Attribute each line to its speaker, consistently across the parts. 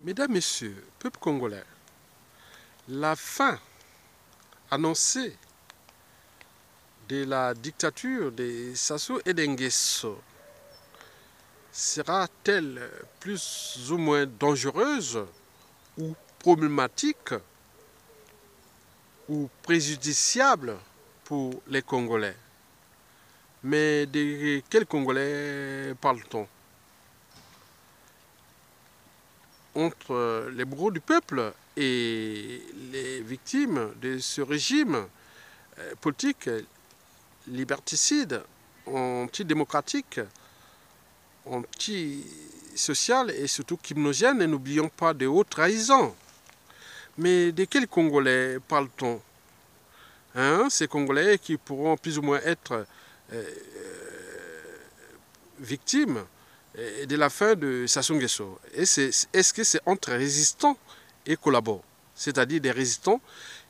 Speaker 1: Mesdames, Messieurs, peuple congolais, la fin annoncée de la dictature de Sassou Nguesso sera-t-elle plus ou moins dangereuse ou problématique ou préjudiciable pour les Congolais? Mais de quels Congolais parle-t-on? Entre les bourreaux du peuple et les victimes de ce régime politique liberticide, antidémocratique, antisocial et surtout criminogène, et n'oublions pas de hautes trahisons. Mais de quels Congolais parle-t-on? Ces Congolais qui pourront plus ou moins être victimes de la fin de Sassou Nguesso. Est-ce que c'est entre résistants et collaborateurs? C'est-à-dire des résistants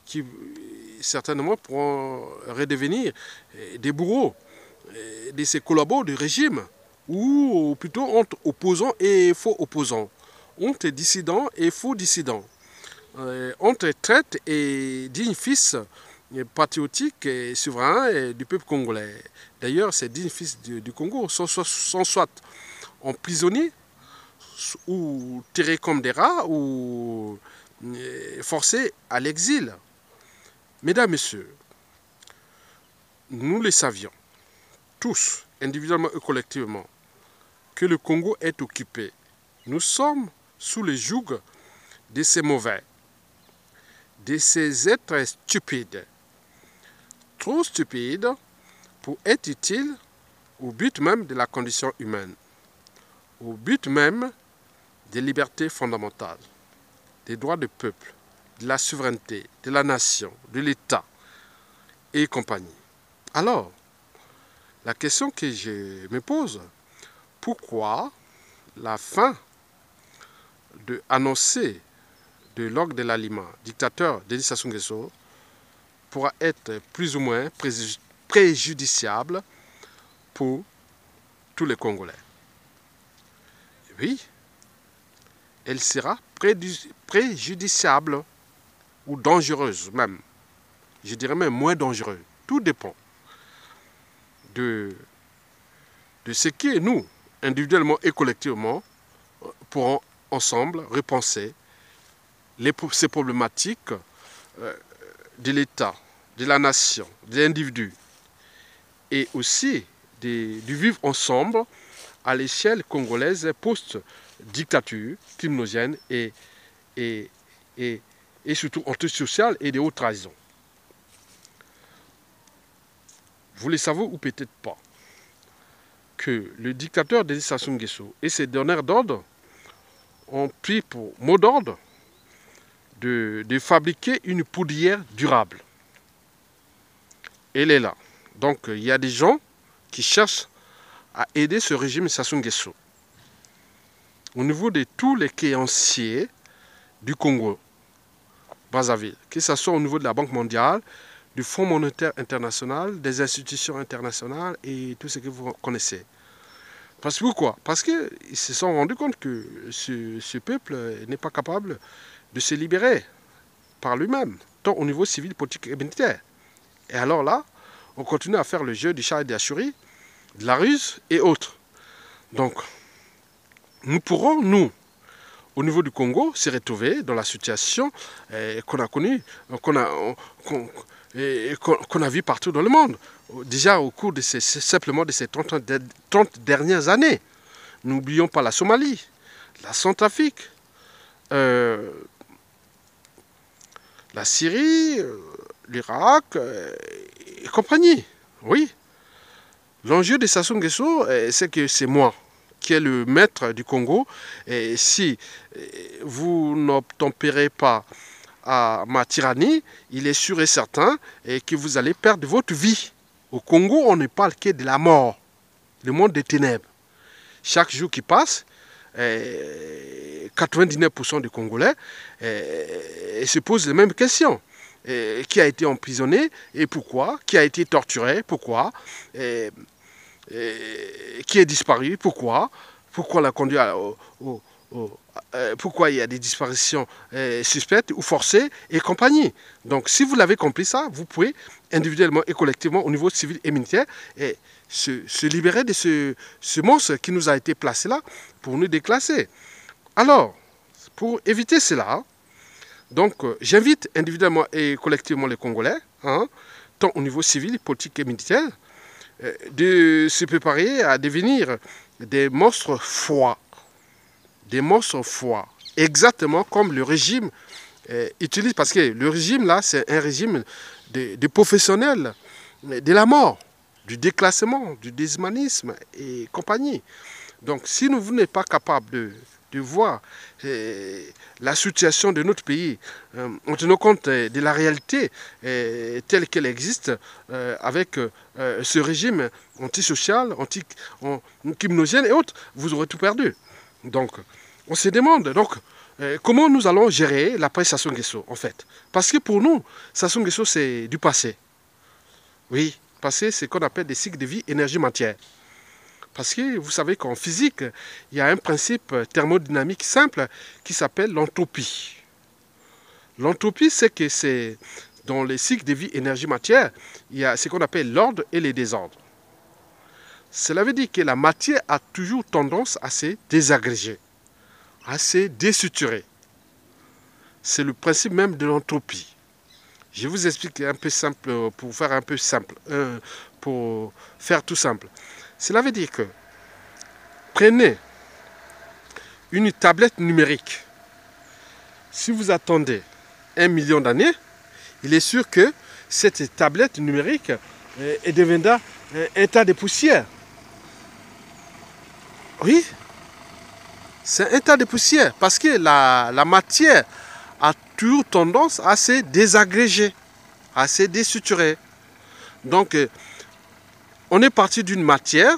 Speaker 1: qui certainement pourront redevenir des bourreaux de ces collaborateurs du régime, ou plutôt entre opposants et faux opposants, entre dissidents et faux dissidents, entre traîtres et dignes fils patriotiques et souverains du peuple congolais. D'ailleurs, ces dignes fils du Congo sont soit emprisonnés ou tirés comme des rats ou forcés à l'exil. Mesdames, Messieurs, nous le savions, tous, individuellement et collectivement, que le Congo est occupé. Nous sommes sous le joug de ces mauvais, de ces êtres stupides, trop stupides pour être utiles au but même de la condition humaine, au but même des libertés fondamentales, des droits du peuple, de la souveraineté, de la nation, de l'État et compagnie. Alors, la question que je me pose, pourquoi la fin annoncée de l'orgue de l'aliment, dictateur Denis Sassou Nguesso, pourra être plus ou moins préjudiciable pour tous les Congolais? Oui, elle sera préjudiciable ou dangereuse même. Je dirais même moins dangereuse. Tout dépend de ce que nous, individuellement et collectivement, pourrons ensemble repenser ces problématiques de l'État, de la nation, de l'individu, et aussi du vivre ensemble à l'échelle congolaise post-dictature, criminogène et surtout antisociale et de haute trahison. Vous le savez ou peut-être pas, que le dictateur Denis Sassou Nguesso et ses donneurs d'ordre ont pris pour mot d'ordre de fabriquer une poudrière durable. Elle est là. Donc il y a des gens qui cherchent à aider ce régime Sassou Nguesso. Au niveau de tous les créanciers du Congo, Brazzaville, que ce soit au niveau de la Banque mondiale, du Fonds monétaire international, des institutions internationales et tout ce que vous connaissez. Parce que pourquoi? Parce qu'ils se sont rendus compte que ce peuple n'est pas capable de se libérer par lui-même, tant au niveau civil, politique et militaire. Et alors là, on continue à faire le jeu du chat et de la souris, de la ruse et autres. Donc, nous pourrons, nous, au niveau du Congo, se retrouver dans la situation qu'on a connue, qu'on a vu partout dans le monde. Déjà au cours de simplement de ces 30 dernières années. N'oublions pas la Somalie, la Centrafrique, la Syrie, l'Irak et compagnie. Oui. L'enjeu de Sassou Nguesso, c'est que c'est moi qui est le maître du Congo. Et si vous n'obtempérez pas à ma tyrannie, il est sûr et certain que vous allez perdre votre vie. Au Congo, on ne parle que de la mort, le monde des ténèbres. Chaque jour qui passe, 99% des Congolais se posent les mêmes questions. Qui a été emprisonné et pourquoi? Qui a été torturé? Pourquoi? Qui est disparu? Pourquoi? Pourquoi l'a conduit pourquoi il y a des disparitions suspectes ou forcées et compagnie. Donc si vous l'avez compris ça, vous pouvez individuellement et collectivement au niveau civil et militaire se libérer de ce monstre qui nous a été placé là pour nous déclasser. Alors, pour éviter cela, donc j'invite individuellement et collectivement les Congolais, hein, tant au niveau civil, politique et militaire, de se préparer à devenir des monstres froids. Des monstres froids. Exactement comme le régime utilise, parce que le régime là, c'est un régime de professionnels de la mort, du déclassement, du déshumanisme et compagnie. Donc si vous n'êtes pas capable de voir la situation de notre pays en tenant compte de la réalité telle qu'elle existe avec ce régime antisocial, criminogène et autres, vous aurez tout perdu. Donc, on se demande comment nous allons gérer l'après Sassou Nguesso, en fait. Parce que pour nous, Sassou Nguesso, c'est du passé. Oui, passé, c'est ce qu'on appelle des cycles de vie énergie-matière. Parce que vous savez qu'en physique, il y a un principe thermodynamique simple qui s'appelle l'entropie. L'entropie, c'est que c'est dans les cycles de vie énergie-matière, il y a ce qu'on appelle l'ordre et les désordres. Cela veut dire que la matière a toujours tendance à se désagréger, à se désuturer. C'est le principe même de l'entropie. Je vous explique un peu simple, pour faire un peu simple, pour faire tout simple. Cela veut dire que prenez une tablette numérique. Si vous attendez 1 million d'années, il est sûr que cette tablette numérique deviendra un tas de poussière. Oui, c'est un tas de poussière parce que la matière a toujours tendance à se désagréger, à se désuturer. Donc, on est parti d'une matière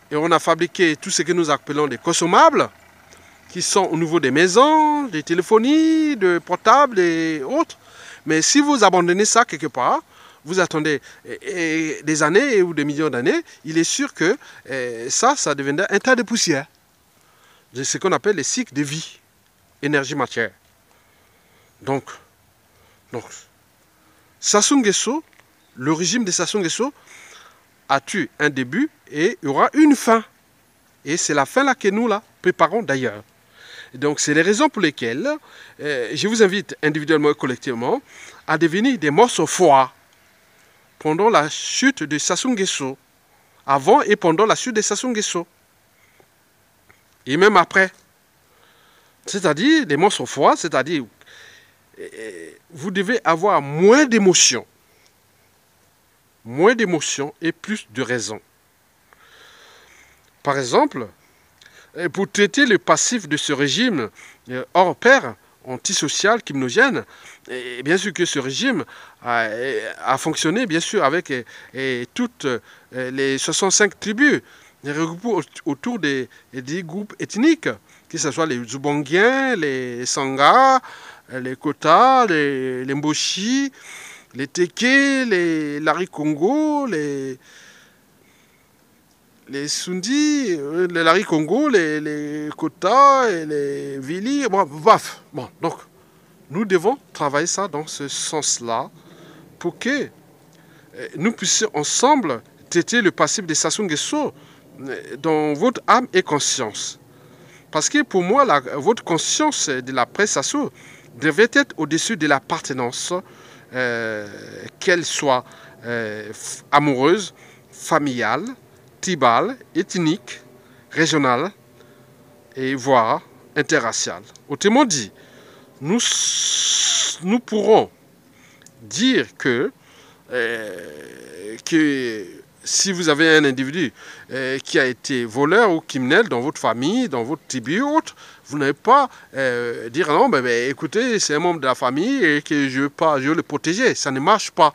Speaker 1: et on a fabriqué tout ce que nous appelons des consommables qui sont au niveau des maisons, des téléphonies, des portables et autres. Mais si vous abandonnez ça quelque part, vous attendez des années ou des millions d'années, il est sûr que ça deviendra un tas de poussière. C'est ce qu'on appelle les cycles de vie, énergie-matière. Donc, Sassou Nguesso, le régime de Sassou Nguesso a eu un début et il y aura une fin. Et c'est la fin là que nous là préparons d'ailleurs. Donc c'est les raisons pour lesquelles je vous invite individuellement et collectivement à devenir des morceaux froids pendant la chute de Sassou Nguesso, avant et pendant la chute de Sassou Nguesso, et même après. C'est-à-dire des morceaux froids, c'est-à-dire vous devez avoir moins d'émotions et plus de raison. Par exemple, pour traiter le passif de ce régime hors pair, antisocial, criminogène, et bien sûr que ce régime a fonctionné bien sûr avec toutes les 65 tribus regroupées autour des groupes ethniques, que ce soit les Zubongiens, les Sangha, les Kota, les Mboshi, les Teke, les Lari Congo, les Sundi, les Lari Congo, les Kota et les Vili, bref. Bon, donc, nous devons travailler ça dans ce sens-là pour que nous puissions ensemble traiter le passif de Sassou Nguesso dans votre âme et conscience. Parce que pour moi, votre conscience de l'après Sassou devait être au-dessus de l'appartenance, qu'elle soit amoureuse, familiale, tribale, ethnique, régionale et voire interraciale. Autrement dit, nous pourrons dire que si vous avez un individu qui a été voleur ou criminel dans votre famille, dans votre tribu ou autre, vous n'allez pas dire non, écoutez, c'est un membre de la famille et que je veux le protéger. Ça ne marche pas.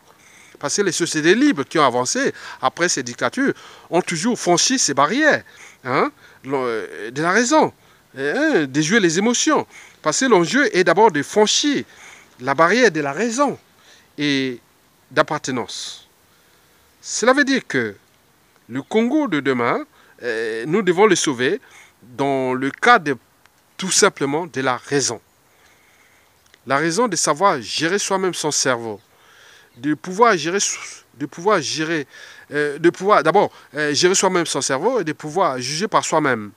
Speaker 1: Parce que les sociétés libres qui ont avancé après ces dictatures ont toujours franchi ces barrières de la raison, de jouer les émotions. Parce que l'enjeu est d'abord de franchir la barrière de la raison et d'appartenance. Cela veut dire que le Congo de demain, nous devons le sauver dans le cadre tout simplement de la raison. La raison de savoir gérer soi-même son cerveau, de pouvoir gérer d'abord gérer soi-même son cerveau et de pouvoir juger par soi-même.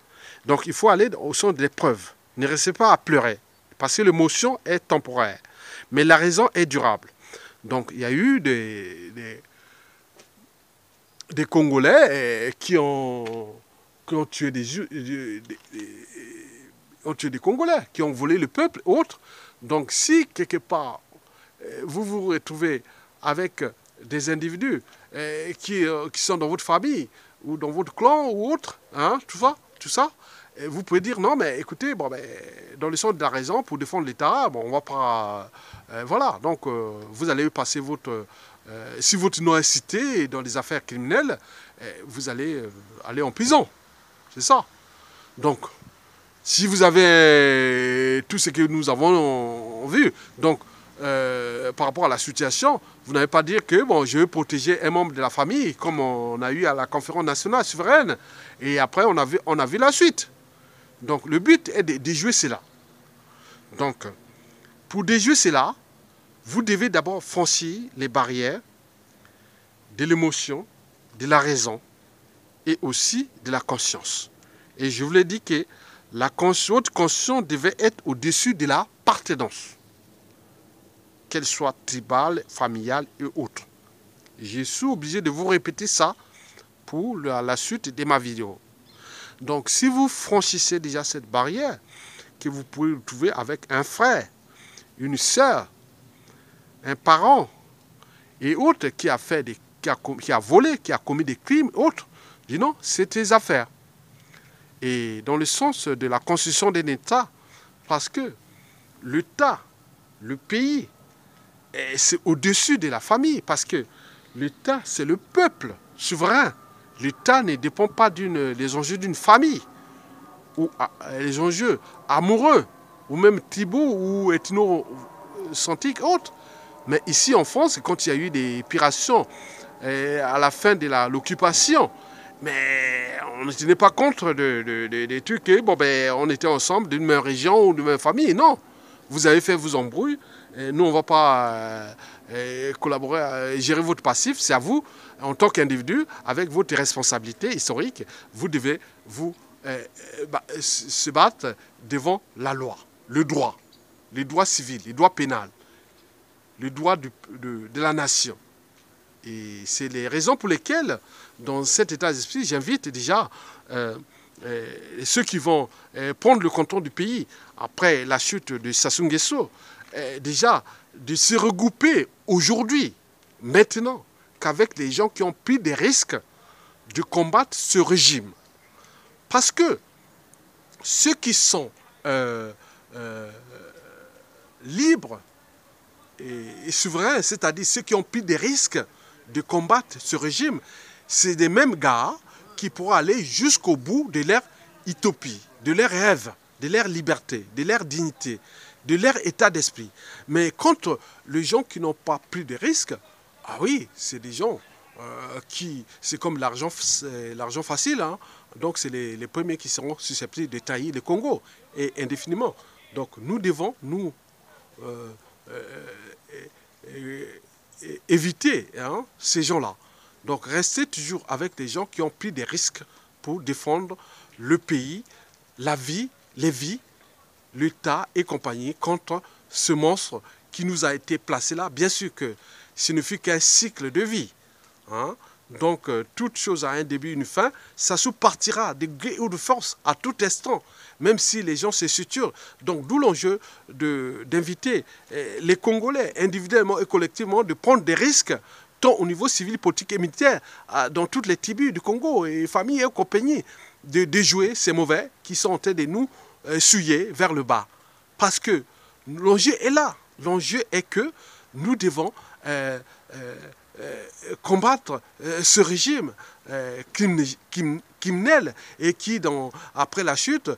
Speaker 1: Donc il faut aller au centre de l'épreuve. Ne restez pas à pleurer, parce que l'émotion est temporaire, mais la raison est durable. Donc il y a eu des Congolais qui ont tué ont tué des Congolais, qui ont volé le peuple, autres. Donc si quelque part vous vous retrouvez avec des individus qui sont dans votre famille ou dans votre clan ou autre, hein, tout ça, vous pouvez dire non, mais écoutez, bon, ben, dans le sens de la raison, pour défendre l'État, bon, on va pas, voilà. Donc vous allez passer votre, si votre nom est cité dans des affaires criminelles, vous allez aller en prison, c'est ça. Donc si vous avez tout ce que nous avons vu, donc par rapport à la situation, vous n'avez pas dire que bon, je veux protéger un membre de la famille, comme on a eu à la conférence nationale souveraine, et après on a vu la suite. Donc le but est de déjouer cela. Donc pour déjouer cela, vous devez d'abord franchir les barrières de l'émotion, de la raison et aussi de la conscience. Et je vous l'ai dit que votre conscience devait être au-dessus de la appartenance, qu'elle soit tribale, familiale et autre. Je suis obligé de vous répéter ça pour la suite de ma vidéo. Donc si vous franchissez déjà cette barrière, que vous pouvez trouver avec un frère, une sœur, un parent et autres qui a volé, qui a commis des crimes, autres, dis non, c'est tes affaires. Et dans le sens de la constitution d'un État, parce que l'État, le pays, c'est au-dessus de la famille, parce que l'État, c'est le peuple souverain. L'État ne dépend pas des enjeux d'une famille, ou les enjeux amoureux, ou même tribaux, ou ethnocentriques, autres. Mais ici en France, quand il y a eu des pirations à la fin de l'occupation, mais on ne tenait pas compte des trucs que, bon, ben, on était ensemble d'une même région ou d'une même famille. Non, vous avez fait vos embrouilles. Nous, on ne va pas collaborer, gérer votre passif. C'est à vous, en tant qu'individu, avec votre responsabilité historique, vous devez se battre devant la loi, le droit civil, le droit pénal, le droit de la nation. Et c'est les raisons pour lesquelles, dans cet état d'esprit, j'invite déjà ceux qui vont prendre le contrôle du pays après la chute de Sassou Nguesso, déjà de se regrouper aujourd'hui, maintenant, qu'avec les gens qui ont pris des risques de combattre ce régime. Parce que ceux qui sont libres et souverains, c'est-à-dire ceux qui ont pris des risques de combattre ce régime, c'est des mêmes gars qui pourront aller jusqu'au bout de leur utopie, de leur rêve, de leur liberté, de leur dignité, de leur état d'esprit. Mais contre les gens qui n'ont pas pris de risques, ah oui, c'est des gens c'est comme l'argent facile, hein. Donc c'est les premiers qui seront susceptibles de trahir le Congo, et indéfiniment. Donc nous devons éviter, hein, ces gens-là. Donc restez toujours avec des gens qui ont pris des risques pour défendre le pays, la vie, les vies, l'État et compagnie contre ce monstre qui nous a été placé là. Bien sûr que ce ne fut qu'un cycle de vie, hein. Donc toute chose a un début, une fin. Ça partira de gré ou de force à tout instant, même si les gens se suturent. Donc d'où l'enjeu d'inviter les Congolais individuellement et collectivement de prendre des risques, tant au niveau civil, politique et militaire, dans toutes les tribus du Congo et familles et compagnie, de déjouer ces mauvais qui sont en train de nous souiller vers le bas. Parce que l'enjeu est là. L'enjeu est que nous devons combattre ce régime criminel et qui, après la chute,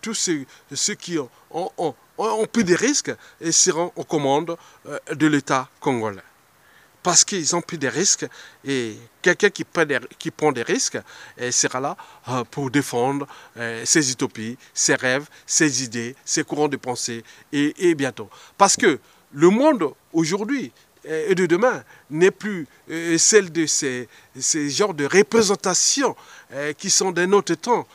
Speaker 1: tous ceux qui ont pris des risques seront aux commandes de l'État congolais. parce qu'ils ont pris des risques, et quelqu'un qui prend des risques sera là pour défendre ses utopies, ses rêves, ses idées, ses courants de pensée, et bientôt. Parce que le monde aujourd'hui et de demain n'est plus celle de ces genres de représentations qui sont d'un autre temps,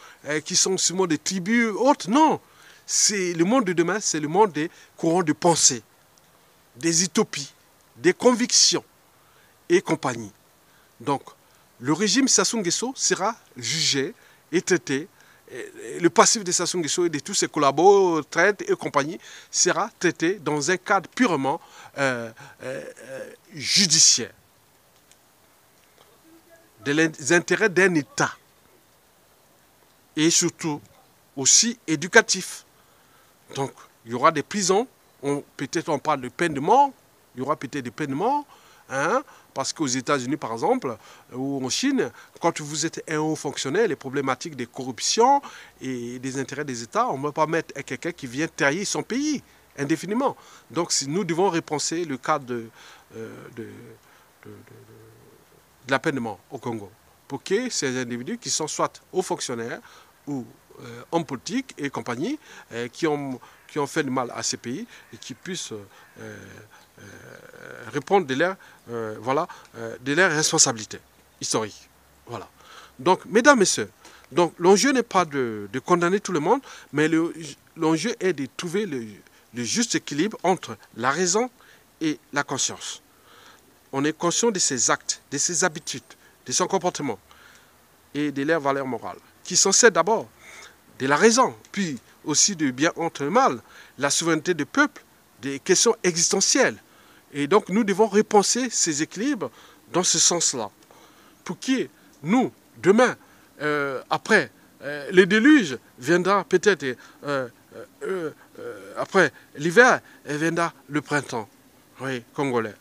Speaker 1: qui sont seulement des tribus autres. Non, c'est le monde de demain, c'est le monde des courants de pensée, des utopies, des convictions et compagnie. Donc, le régime Sassou Nguesso sera jugé et traité. Le passif de Sassou Nguesso et de tous ses collaborateurs, traites et compagnie sera traité dans un cadre purement judiciaire, des intérêts d'un État et surtout aussi éducatif. Donc, il y aura des prisons, peut-être on parle de peine de mort, il y aura peut-être des peines de mort, hein, parce qu'aux États-Unis, par exemple, ou en Chine, quand vous êtes un haut fonctionnaire, les problématiques de corruption et des intérêts des États, on ne peut pas mettre quelqu'un qui vient trahir son pays indéfiniment. Donc, nous devons repenser le cadre de la peine de mort au Congo, pour que ces individus qui sont soit hauts fonctionnaires ou hommes politiques et compagnie, qui ont fait du mal à ces pays, et qui puissent répondre de leurs responsabilités historiques. Voilà. Donc, mesdames, messieurs, l'enjeu n'est pas de condamner tout le monde, mais l'enjeu est de trouver le juste équilibre entre la raison et la conscience. On est conscient de ses actes, de ses habitudes, de son comportement et de leurs valeurs morales, qui sont celles d'abord de la raison, puis aussi du bien contre le mal, la souveraineté du peuple, des questions existentielles. Et donc nous devons repenser ces équilibres dans ce sens-là, pour que nous, demain, après le déluge viendra peut-être, après l'hiver viendra le printemps, oui, congolais.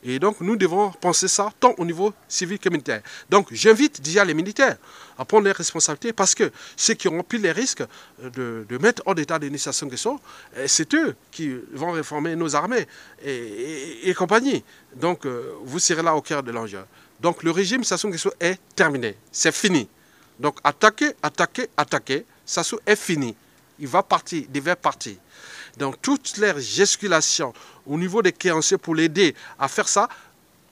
Speaker 1: Et donc, nous devons penser ça tant au niveau civil que militaire. Donc, j'invite déjà les militaires à prendre leurs responsabilités, parce que ceux qui auront pris les risques de mettre hors d'état de Sassou Nguesso, c'est eux qui vont réformer nos armées et compagnie. Donc, vous serez là au cœur de l'enjeu. Donc, le régime Sassou Nguesso est terminé. C'est fini. Donc, attaquer, Sassou est fini. Il va partir, il devait partir. Donc, toutes les gesticulations au niveau des créanciers pour l'aider à faire ça,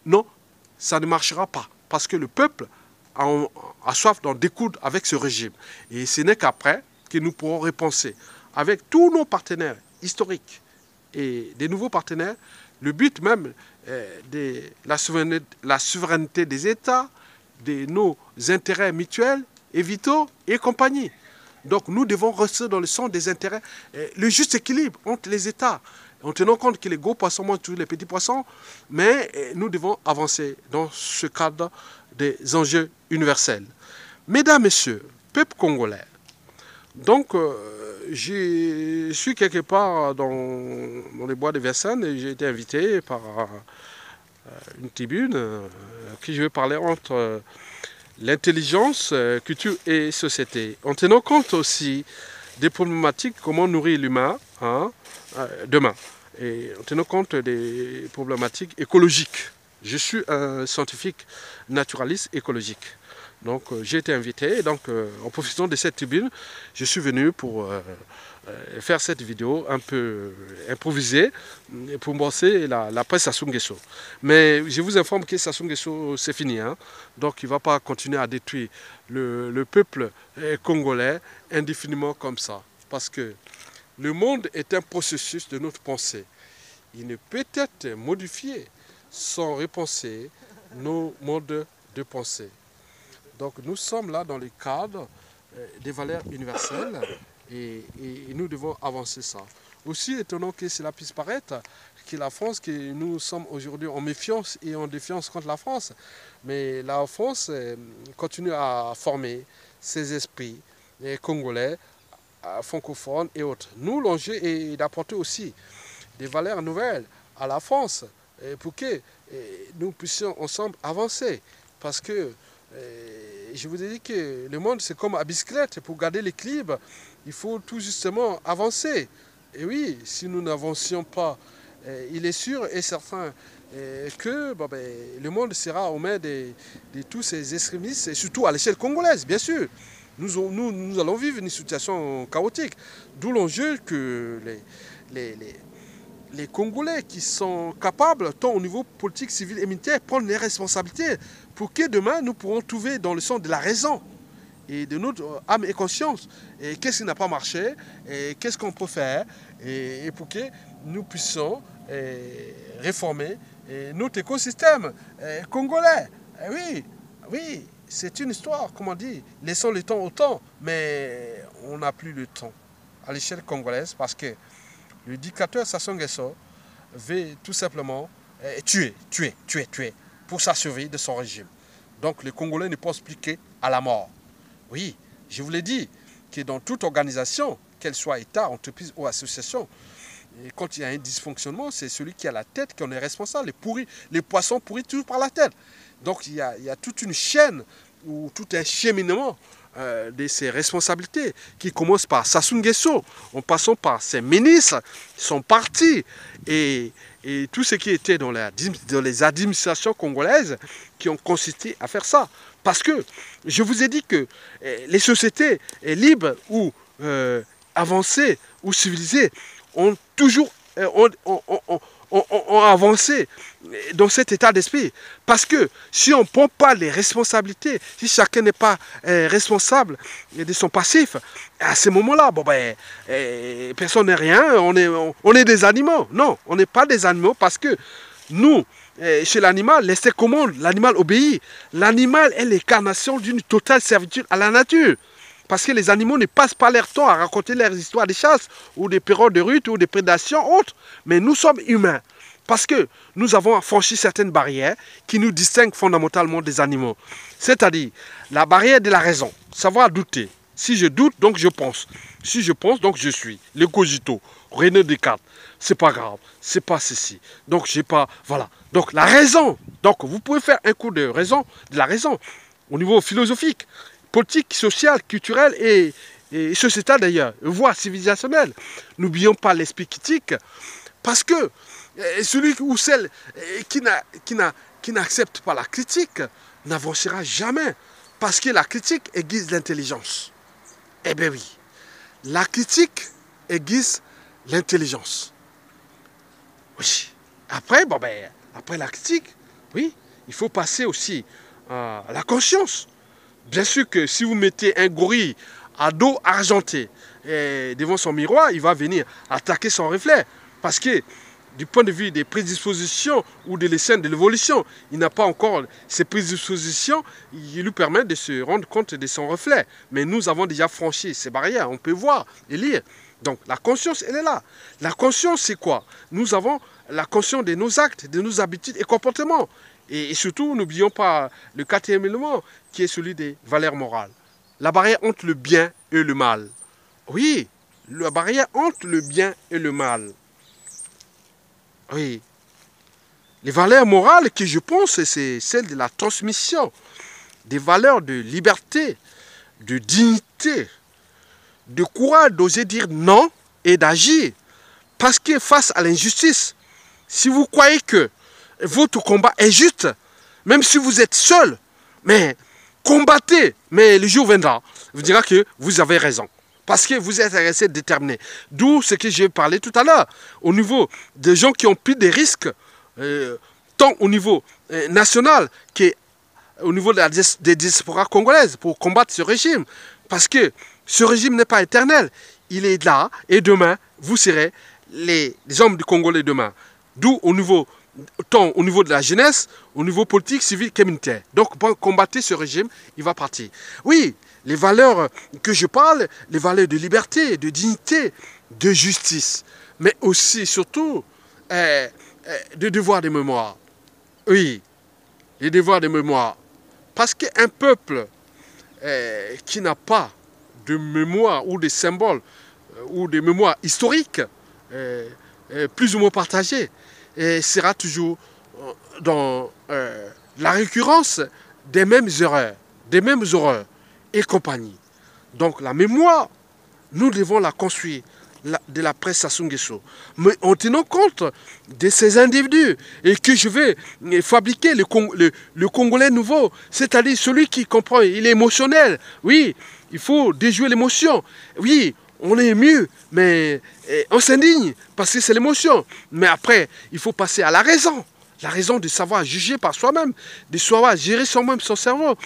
Speaker 1: non, ça ne marchera pas. Parce que le peuple a soif d'en découdre avec ce régime. Et ce n'est qu'après que nous pourrons repenser avec tous nos partenaires historiques et des nouveaux partenaires, le but même de la souveraineté des États, de nos intérêts mutuels et vitaux et compagnie. Donc nous devons rester dans le sens des intérêts, le juste équilibre entre les États, en tenant compte que les gros poissons mangent tous les petits poissons, mais nous devons avancer dans ce cadre des enjeux universels. Mesdames, Messieurs, peuple congolais, donc je suis quelque part dans les bois de Vincennes et j'ai été invité par une tribune qui je vais parler entre l'intelligence, culture et société, en tenant compte aussi des problématiques, comment nourrir l'humain demain, et en tenant compte des problématiques écologiques. Je suis un scientifique naturaliste écologique. Donc j'ai été invité, et donc en profitant de cette tribune, je suis venu pour faire cette vidéo un peu improvisée pour bosser la presse Sassou Nguesso. Mais je vous informe que Sassou Nguesso c'est fini, hein? Donc il ne va pas continuer à détruire le peuple congolais indéfiniment comme ça. Parce que le monde est un processus de notre pensée. Il ne peut être modifié sans repenser nos modes de pensée. Donc nous sommes là dans le cadre des valeurs universelles et nous devons avancer ça. Aussi étonnant que cela puisse paraître, que la France, que nous sommes aujourd'hui en méfiance et en défiance contre la France, mais la France continue à former ses esprits congolais, francophones et autres. Nous, l'enjeu est d'apporter aussi des valeurs nouvelles à la France pour que nous puissions ensemble avancer. Parce que je vous ai dit que le monde c'est comme à bicyclette, pour garder l'équilibre, il faut tout justement avancer. Et oui, si nous n'avancions pas il est sûr et certain que le monde sera aux mains de tous ces extrémistes, et surtout à l'échelle congolaise, bien sûr. Nous allons vivre une situation chaotique. D'où l'enjeu que les Congolais qui sont capables, tant au niveau politique, civil et militaire, prennent les responsabilités pour que demain nous pourrons trouver dans le sens de la raison et de notre âme et conscience. Et qu'est-ce qui n'a pas marché, et qu'est-ce qu'on peut faire, et pour que nous puissions réformer notre écosystème congolais. Oui, oui, c'est une histoire, comme on dit, laissons le temps au temps, mais on n'a plus le temps à l'échelle congolaise parce que le dictateur Sassou Nguesso veut tout simplement tuer pour sa survie de son régime. Donc les Congolais ne pensent plus qu'à la mort. Oui, je vous l'ai dit, que dans toute organisation, qu'elle soit État, entreprise ou association, et quand il y a un dysfonctionnement, c'est celui qui a la tête qui en est responsable. Les poissons pourris toujours par la tête. Donc il y a toute une chaîne ou tout un cheminement de ses responsabilités qui commence par Sassou Nguesso, en passant par ses ministres, son parti et tout ce qui était dans les administrations congolaises qui ont consisté à faire ça. Parce que je vous ai dit que les sociétés libres ou avancées ou civilisées ont toujours ont avancé dans cet état d'esprit. Parce que si on ne prend pas les responsabilités, si chacun n'est pas responsable de son passif, à ce moment-là, personne n'est rien, on est des animaux. Non, on n'est pas des animaux parce que nous, chez l'animal, l'instinct commande, l'animal obéit. L'animal est l'incarnation d'une totale servitude à la nature. Parce que les animaux ne passent pas leur temps à raconter leurs histoires de chasse ou des périodes de rut ou des prédations autres. Mais nous sommes humains. Parce que nous avons franchi certaines barrières qui nous distinguent fondamentalement des animaux. C'est-à-dire la barrière de la raison. Savoir douter. Si je doute, donc je pense. Si je pense, donc je suis. Le cogito. René Descartes. C'est pas grave. C'est pas ceci. Donc j'ai pas... Voilà. Donc la raison. Donc vous pouvez faire un coup de raison, de la raison, au niveau philosophique, politique, social, culturel et sociétal d'ailleurs, voire civilisationnel. N'oublions pas l'esprit critique, parce que celui ou celle qui n'accepte pas la critique n'avancera jamais, parce que la critique aiguise l'intelligence. Eh bien oui, la critique aiguise l'intelligence. Oui. Après, après la critique, oui, il faut passer aussi à la conscience. Bien sûr que si vous mettez un gorille à dos argenté devant son miroir, il va venir attaquer son reflet. Parce que du point de vue des prédispositions ou de l'essence de l'évolution, il n'a pas encore ces prédispositions qui lui permettent de se rendre compte de son reflet. Mais nous avons déjà franchi ces barrières, on peut voir et lire. Donc la conscience, elle est là. La conscience, c'est quoi? Nous avons la conscience de nos actes, de nos habitudes et comportements. Et surtout, n'oublions pas le quatrième élément, qui est celui des valeurs morales. La barrière entre le bien et le mal. Oui, la barrière entre le bien et le mal. Oui. Les valeurs morales que je pense, c'est celle de la transmission des valeurs de liberté, de dignité, de courage d'oser dire non et d'agir. Parce que face à l'injustice, si vous croyez que votre combat est juste, même si vous êtes seul, mais combattez, mais le jour viendra, vous dira que vous avez raison. Parce que vous êtes resté déterminé. D'où ce que j'ai parlé tout à l'heure, au niveau des gens qui ont pris des risques, tant au niveau national qu'au niveau des diasporas congolaises, pour combattre ce régime. Parce que ce régime n'est pas éternel. Il est là, et demain, vous serez les hommes du Congolais demain. D'où tant au niveau de la jeunesse, au niveau politique, civil et militaire. Donc, pour combattre ce régime, il va partir. Oui, les valeurs que je parle, les valeurs de liberté, de dignité, de justice, mais aussi, surtout, de devoir de mémoire. Oui, les devoirs de mémoire. Parce qu'un peuple qui n'a pas de mémoire ou de symboles ou de mémoire historique, plus ou moins partagée, sera toujours dans la récurrence des mêmes erreurs, des mêmes horreurs et compagnie. Donc la mémoire, nous devons la construire de la presse Sassou Nguesso, mais en tenant compte de ces individus et que je vais fabriquer le Congolais nouveau, c'est-à-dire celui qui comprend, il est émotionnel, oui, il faut déjouer l'émotion, oui, on est mieux, mais on s'indigne parce que c'est l'émotion, mais après, il faut passer à la raison de savoir juger par soi-même, de savoir gérer soi-même son cerveau,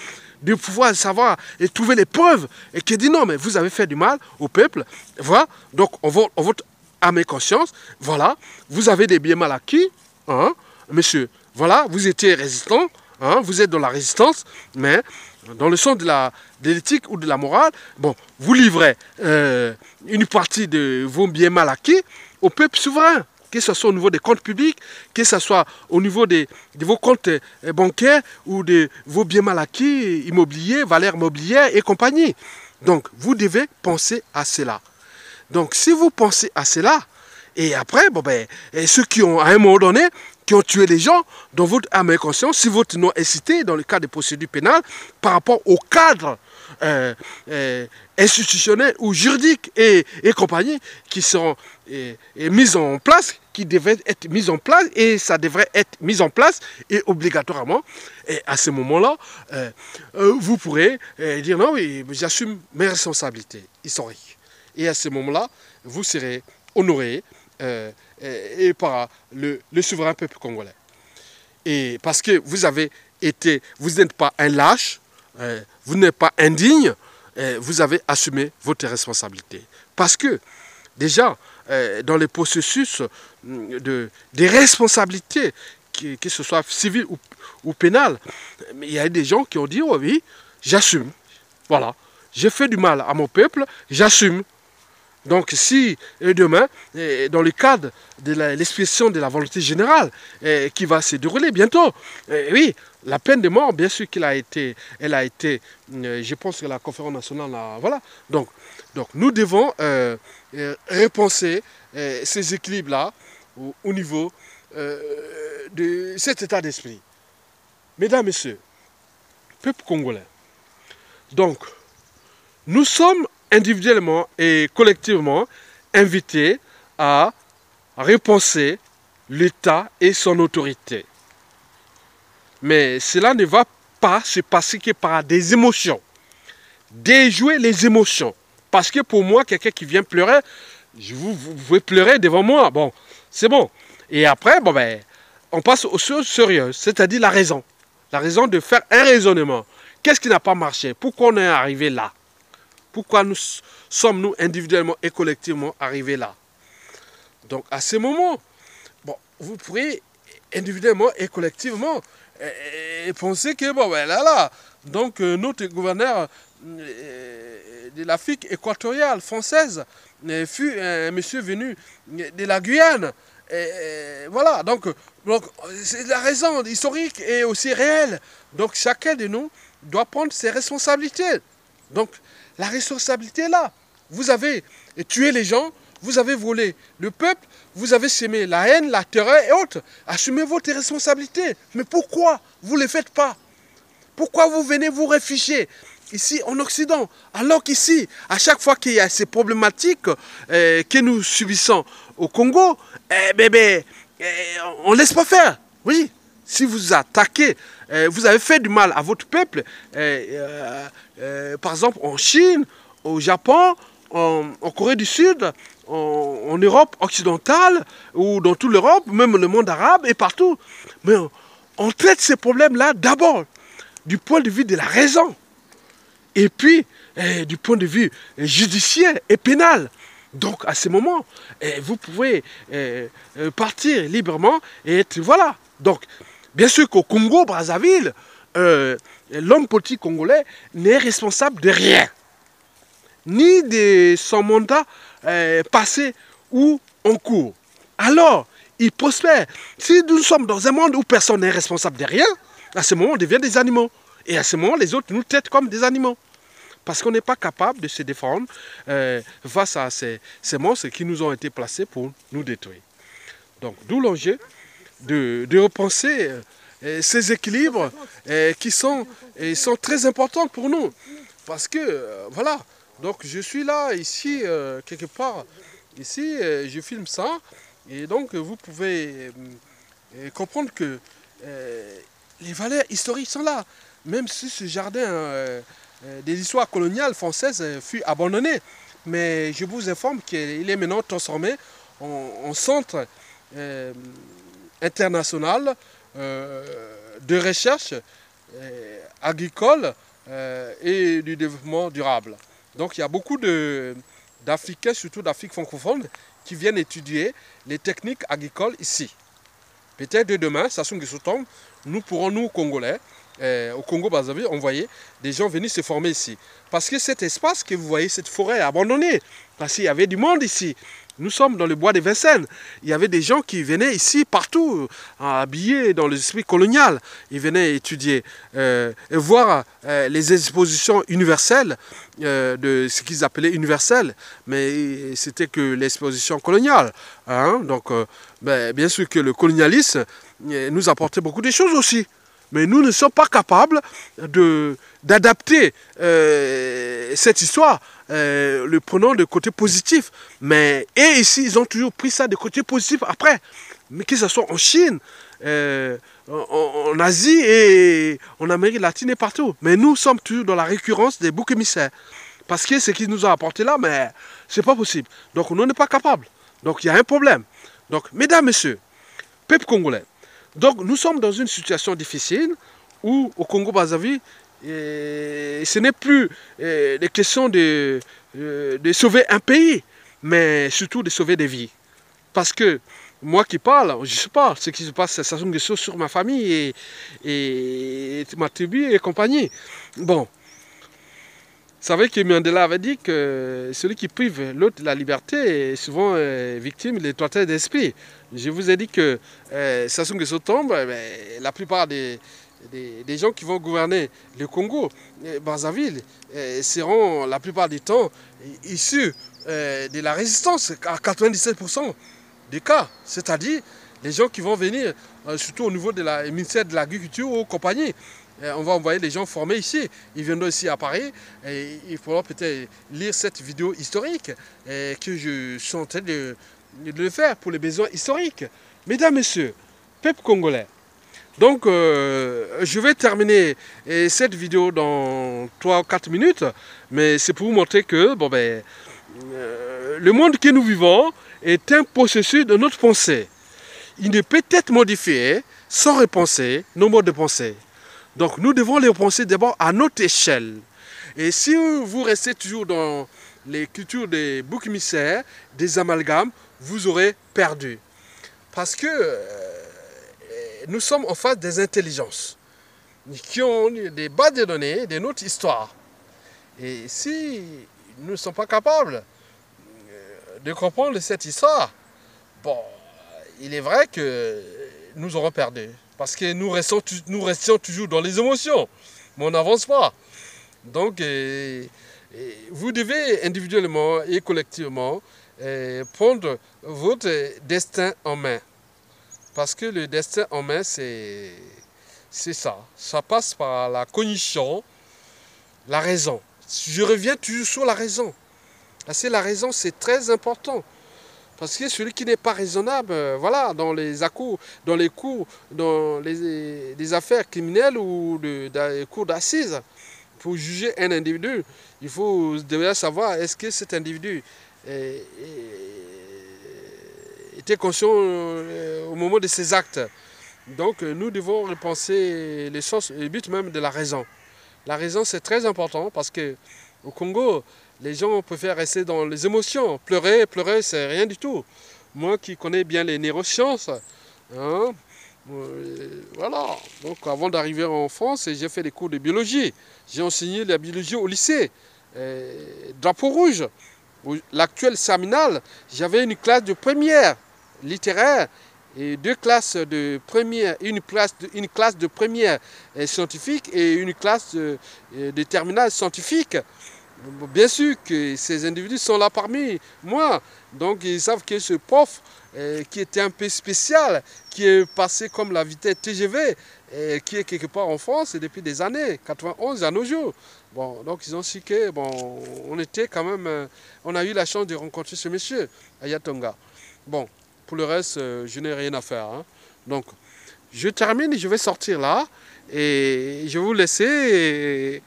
Speaker 1: de pouvoir savoir et trouver les preuves et qui dit non, mais vous avez fait du mal au peuple, voilà, donc on vote à mes consciences, voilà, vous avez des biens mal acquis, hein, monsieur, voilà, vous étiez résistant, hein, vous êtes dans la résistance, mais dans le sens de l'éthique ou de la morale, bon, vous livrez une partie de vos biens mal acquis au peuple souverain, que ce soit au niveau des comptes publics, que ce soit au niveau de vos comptes bancaires ou de vos biens mal acquis, immobiliers, valeurs mobilières et compagnie. Donc, vous devez penser à cela. Donc, si vous pensez à cela, et après, bon ben, ceux qui ont, à un moment donné, qui ont tué les gens, dans votre âme et conscience, si votre nom est cité dans le cadre des procédures pénales, par rapport au cadre institutionnels ou juridiques et compagnie qui seront mis en place, qui devaient être mis en place, et ça devrait être mis en place, et obligatoirement. Et à ce moment-là, vous pourrez dire non, oui, j'assume mes responsabilités historiques. Et à ce moment-là, vous serez honoré et par le souverain peuple congolais. Et parce que vous n'êtes pas un lâche, vous n'êtes pas indigne, vous avez assumé votre responsabilité. Parce que, déjà, dans les processus des responsabilités, que ce soit civil ou pénal, il y a des gens qui ont dit, oh oui, j'assume. Voilà, j'ai fait du mal à mon peuple, j'assume. Donc si demain, dans le cadre de l'expression de la volonté générale qui va se dérouler bientôt, oui, la peine de mort, bien sûr qu'elle a été, je pense que la conférence nationale, voilà. Donc nous devons repenser ces équilibres-là au niveau de cet état d'esprit. Mesdames, Messieurs, peuple congolais, donc nous sommes individuellement et collectivement invités à repenser l'État et son autorité. Mais cela ne va pas se passer que par des émotions. Déjouer les émotions. Parce que pour moi, quelqu'un qui vient pleurer, vous pouvez pleurer devant moi. Bon, c'est bon. Et après, bon ben, on passe aux choses sérieuses, c'est-à-dire la raison. La raison de faire un raisonnement. Qu'est-ce qui n'a pas marché? Pourquoi on est arrivé là? Pourquoi sommes-nous individuellement et collectivement arrivés là? Donc à ce moment, bon, vous pourrez individuellement et collectivement penser que bon, ben là, donc notre gouverneur de l'Afrique équatoriale française fut un monsieur venu de la Guyane. Voilà, donc c'est la raison historique et aussi réelle. Donc chacun de nous doit prendre ses responsabilités. Donc la responsabilité est là. Vous avez tué les gens, vous avez volé le peuple, vous avez semé la haine, la terreur et autres. Assumez votre responsabilité. Mais pourquoi vous ne le faites pas? Pourquoi vous venez vous réfugier ici en Occident? Alors qu'ici, à chaque fois qu'il y a ces problématiques que nous subissons au Congo, on ne laisse pas faire. Oui, si vous attaquez, vous avez fait du mal à votre peuple, par exemple en Chine, au Japon, en Corée du Sud, en Europe occidentale, ou dans toute l'Europe, même le monde arabe et partout. Mais on traite ces problèmes-là d'abord du point de vue de la raison, et puis du point de vue judiciaire et pénal. Donc à ce moment, vous pouvez partir librement et être, voilà. Donc, bien sûr qu'au Congo, Brazzaville, l'homme politique congolais n'est responsable de rien, ni de son mandat passé ou en cours. Alors, il prospère. Si nous sommes dans un monde où personne n'est responsable de rien, à ce moment, on devient des animaux. Et à ce moment, les autres nous traitent comme des animaux. Parce qu'on n'est pas capable de se défendre face à ces monstres qui nous ont été placés pour nous détruire. Donc, d'où l'enjeu de repenser ces équilibres qui sont très importants pour nous. Parce que, voilà, donc je suis là, ici, quelque part, Ici, je filme ça, et donc vous pouvez comprendre que les valeurs historiques sont là. Même si ce jardin des histoires coloniales françaises fut abandonné. Mais je vous informe qu'il est maintenant transformé en centre international de recherche agricole et du développement durable. Donc il y a beaucoup d'Africains, surtout d'Afrique francophone, qui viennent étudier les techniques agricoles ici. Peut-être de demain, Sassou Nguesso tombe, nous pourrons, nous Congolais, au Congo-Brazzaville, envoyer des gens venir se former ici. Parce que cet espace que vous voyez, cette forêt est abandonnée, parce qu'il y avait du monde ici. Nous sommes dans le bois de Vincennes. Il y avait des gens qui venaient ici partout, habillés dans l'esprit colonial. Ils venaient étudier et voir les expositions universelles de ce qu'ils appelaient universelles. Mais c'était que l'exposition coloniale. Hein? Donc, bien sûr que le colonialisme nous apportait beaucoup de choses aussi. Mais nous ne sommes pas capables d'adapter cette histoire, le prenant de côté positif. Mais et ici, ils ont toujours pris ça de côté positif après. Mais que ce soit en Chine, en Asie et en Amérique latine et partout. Mais nous sommes toujours dans la récurrence des boucs émissaires. Parce que ce qu'ils nous ont apporté là, mais c'est pas possible. Donc on n'est pas capable. Donc il y a un problème. Donc, mesdames, messieurs, peuple congolais, donc nous sommes dans une situation difficile où au Congo-Brazzaville, ce n'est plus des questions de sauver un pays, mais surtout de sauver des vies. Parce que moi qui parle, je ne sais pas ce qui se passe à Sassou Nguesso sur ma famille et ma tribu et compagnie. Bon, vous savez que Mandela avait dit que celui qui prive l'autre de la liberté est souvent victime de l'étroitesse d'esprit. Je vous ai dit que Sassou Nguesso tombe, la plupart des gens qui vont gouverner le Congo, Brazzaville, seront la plupart du temps issus de la résistance à 97% des cas. C'est-à-dire les gens qui vont venir, surtout au niveau du ministère de l'Agriculture ou compagnie. On va envoyer les gens formés ici. Ils viendront ici à Paris. Et il faudra peut-être lire cette vidéo historique que je suis en train de le faire pour les besoins historiques. Mesdames, Messieurs, peuple congolais. Donc, je vais terminer cette vidéo dans 3 ou 4 minutes. Mais c'est pour vous montrer que le monde que nous vivons est un processus de notre pensée. Il ne peut être modifié sans repenser nos modes de pensée. Donc nous devons les repenser d'abord à notre échelle. Et si vous restez toujours dans les cultures des boucs émissaires, des amalgames, vous aurez perdu. Parce que nous sommes en face des intelligences qui ont des bases de données de notre histoire. Et si nous ne sommes pas capables de comprendre cette histoire, bon, il est vrai que nous aurons perdu. Parce que nous restions toujours dans les émotions, mais on n'avance pas. Donc, vous devez individuellement et collectivement prendre votre destin en main. Parce que le destin en main, c'est ça. Ça passe par la cognition, la raison. Je reviens toujours sur la raison. Parce que la raison, c'est très important. Parce que celui qui n'est pas raisonnable, voilà, dans les affaires criminelles ou des cours d'assises, pour juger un individu, il faut déjà savoir est-ce que cet individu était conscient au moment de ses actes. Donc nous devons repenser les sens et le but même de la raison. La raison, c'est très important parce qu'au Congo, les gens préfèrent rester dans les émotions. Pleurer, c'est rien du tout. Moi qui connais bien les neurosciences, hein, voilà. Donc avant d'arriver en France, j'ai fait des cours de biologie. J'ai enseigné la biologie au lycée. Drapeau rouge. L'actuel Saminal, j'avais une classe de première littéraire et 2 classes de première, une classe de première scientifique et une classe de terminale scientifique. Bien sûr que ces individus sont là parmi moi, donc ils savent que ce prof qui était un peu spécial, qui est passé comme la vitesse TGV, qui est quelque part en France et depuis des années, 91 à nos jours. Bon, donc ils ont su que, bon, on était quand même, on a eu la chance de rencontrer ce monsieur à Yatonga. Bon, pour le reste, je n'ai rien à faire. Hein. Donc, je termine, je vais sortir là et je vais vous laisser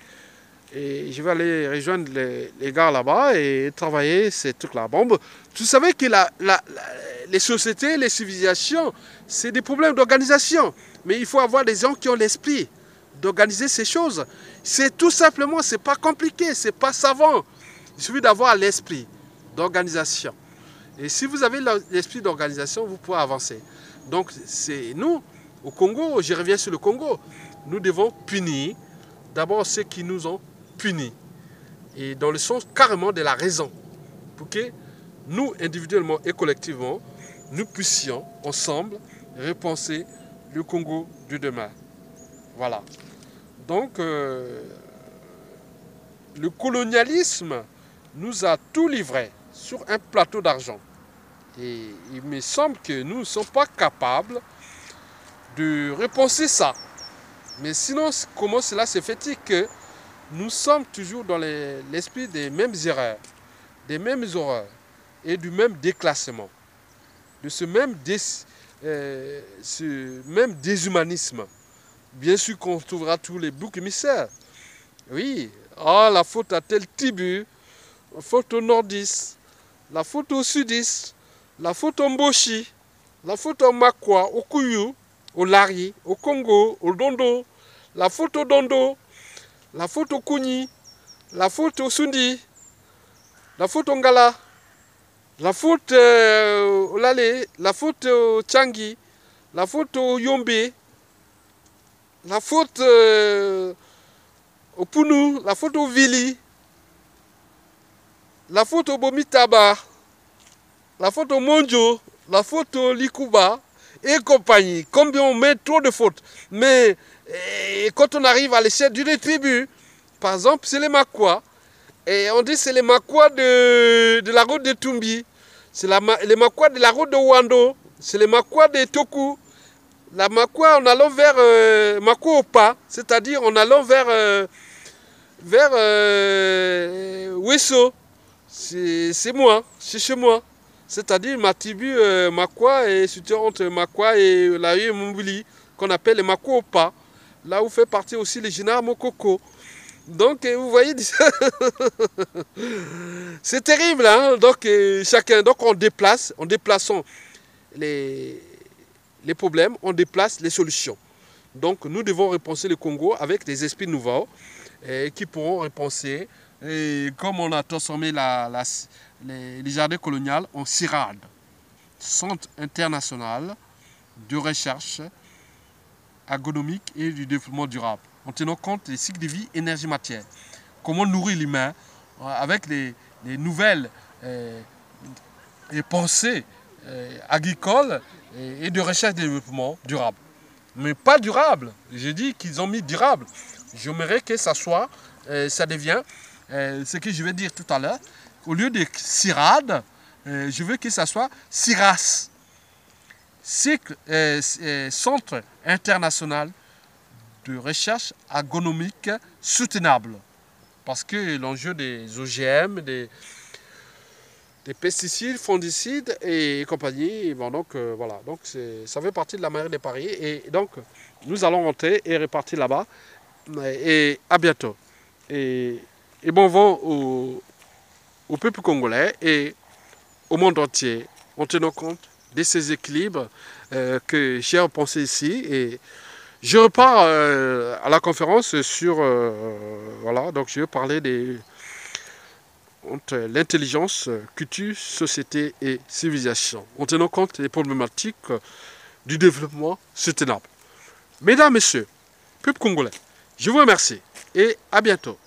Speaker 1: et je vais aller rejoindre les gars là-bas et travailler ces trucs-là. Bon, vous savez que les sociétés, les civilisations, c'est des problèmes d'organisation. Mais il faut avoir des gens qui ont l'esprit d'organiser ces choses. C'est tout simplement, c'est pas compliqué, c'est pas savant. Il suffit d'avoir l'esprit d'organisation. Et si vous avez l'esprit d'organisation, vous pouvez avancer. Donc, c'est nous, au Congo, je reviens sur le Congo, nous devons punir d'abord ceux qui nous ont punis. Et dans le sens carrément de la raison. Pour que nous, individuellement et collectivement, nous puissions ensemble repenser le Congo de demain. Voilà. Donc, le colonialisme nous a tout livré sur un plateau d'argent. Et il me semble que nous ne sommes pas capables de repenser ça. Mais sinon, comment cela se fait-il que nous sommes toujours dans l'esprit des mêmes erreurs, des mêmes horreurs et du même déclassement, de ce même déshumanisme. Bien sûr qu'on trouvera tous les boucs émissaires. Oui, la faute à tel tribu, la faute au nordiste, la faute au sudiste, la faute au Mboshi, la faute au Makwa, au Kuyu, au Lari, au Congo, au Dondo, la faute au Dondo, la faute au Kuni, la faute au Sundi, la faute au Ngala, la faute au Lale, la faute au Tchangi, la faute au Yombe, la faute au Punu, la faute au Vili, la faute au Bomitaba, la faute au Monjo, la faute au Likuba et compagnie. Combien on met trop de fautes. Mais quand on arrive à l'échelle d'une tribu, par exemple, c'est les Makwa. Et on dit c'est les Makwa de la route de Tumbi. C'est les Makwa de la route de Wando. C'est les Makwa de Toku. La Makwa en allant vers Makwa Opa. C'est-à-dire en allant vers Wesso. C'est moi, c'est chez moi. C'est-à-dire ma tribu Makwa est située entre Makwa et la rue Mumbili, qu'on appelle les Makwa Opa. Là où fait partie aussi les Généraux Mokoko. Donc, vous voyez, c'est terrible, hein? Donc, chacun, donc en déplaçant les problèmes, on déplace les solutions. Donc, nous devons repenser le Congo avec des esprits nouveaux qui pourront repenser, comme on a transformé les jardins coloniaux en CIRAD, Centre international de recherche agronomique et du développement durable, en tenant compte des cycles de vie énergie-matière. Comment nourrir l'humain avec les nouvelles pensées agricoles et de recherche et de développement durable. Mais pas durable. J'ai dit qu'ils ont mis durable. J'aimerais que ça soit, ça devient, ce que je vais dire tout à l'heure, au lieu de CIRAD, je veux que ça soit CIRAS. Centre international de recherche agronomique soutenable. Parce que l'enjeu des OGM, des pesticides, fongicides et compagnie, bon, donc voilà, donc ça fait partie de la mairie de Paris. Et donc nous allons rentrer et repartir là-bas. Et à bientôt. Et bon vent au peuple congolais et au monde entier, en tenant compte de ces équilibres que j'ai repensé ici. Et je repars à la conférence sur... voilà, donc je vais parler entre l'intelligence, culture, société et civilisation, en tenant compte des problématiques du développement soutenable. Mesdames, Messieurs, peuple congolais, je vous remercie et à bientôt.